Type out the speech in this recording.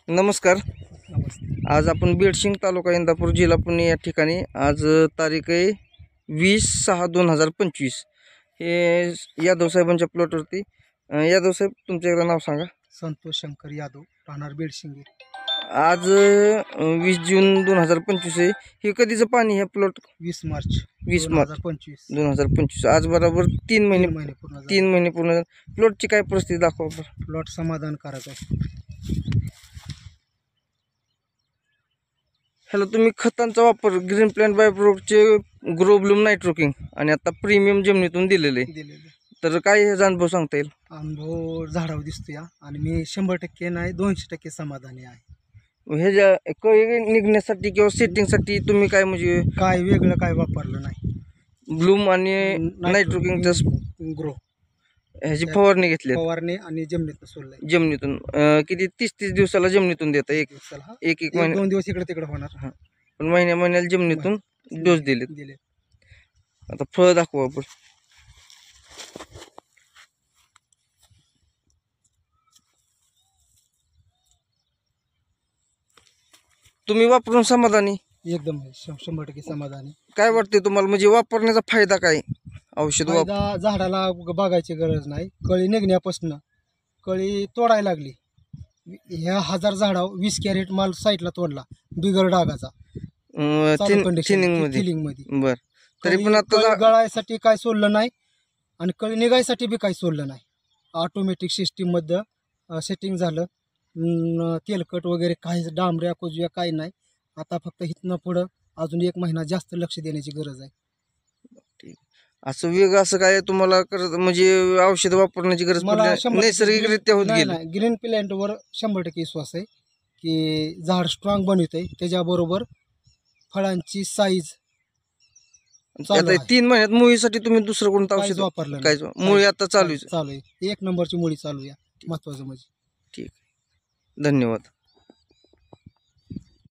नमस्कार. नमस्ते. आज आपण बेडशिंग तालुका इंदापूर जिल्हा पुणे या ठिकाणी आज तारीख आहे 20/6/2025 हे यादव साहेबांच्या प्लॉटवरती. यादव साहेब तुमचं एकदा नाव सांगा. संतोष शंकर यादव, राहणार बेडशिंगे. आज 20 जून 2025 आहे. हे कधीचं पाणी ह्या प्लॉट? 20 मार्च 20 2025. आज बरोबर 3 महिने पूर्ण. 3 महिने पूर्ण. प्लॉटची काय परिस्थिती दाखवा. प्लॉट समाधानकारक आहे. ह्याला तुम्ही खतांचा वापर ग्रीन प्लॅन्ट बायोप्रोडक्टचे ग्रोब्लूम नायट्रोकिंग आणि आता प्रीमियम जमिनीतून दिलेले, तर काय ह्याचा अनुभव सांगता येईल? अनुभव झाडावर दिसतो या, आणि मी 100% नाही 200% समाधानी आहे. ह्याच्या कळी निघण्यासाठी किंवा सेटिंगसाठी तुम्ही काय म्हणजे काय वेगळं काय वापरलं नाही. ब्लूम आणि नायट्रोकिंगचा ग्रो ह्याची फवारणी घेतली फवारणी आणि जमिनीतून सोडलंय. जमिनीतून. किती 30 दिवसाला जमिनीतून देता? एक महिना 2 दिवस इकडे तिकडे होणार. पण महिन्याला जमिनीतून डोस दिले. आता फळ दाखवा आपण. तुम्ही वापरून समाधानी? एकदम 100% समाधानी. काय वाटते तुम्हाला, म्हणजे वापरण्याचा फायदा काय? औषध झाडाला बघायची गरज नाही. कळी निघण्यापासून कळी तोडायला लागली. ह्या 1000 झाडावर 20 कॅरेट माल साईडला तोडला बिगर डागाचा, थिनिंग मध्ये. बर. तरी पण आता गळायसाठी काय सोडलं नाही आणि कळी निघायसाठी बी काही सोडलं नाही. ऑटोमॅटिक सिस्टीम मध्ये सेटिंग झालं. तेलकट वगैरे काही डांबऱ्या कुजव्या काही नाही. आता फक्त इथनं पुढं अजून 1 महिना जास्त लक्ष देण्याची गरज आहे. असं वेगळं असं काय तुम्हाला म्हणजे औषध वापरण्याची गरज नैसर्गिकरित्या होत गेली? ग्रीन प्लॅन्टवर 100% विश्वास आहे की झाड स्ट्रॉंग बनवतंय. त्याच्याबरोबर फळांची साईज. आता 3 महिन्यात मुळीसाठी तुम्ही दुसरं कोणतं औषध वापरलं? काय मुळी आता चालू आहे. 1 नंबरची मुळी चालू आहे. महत्वाचं म्हणजे. ठीक. धन्यवाद.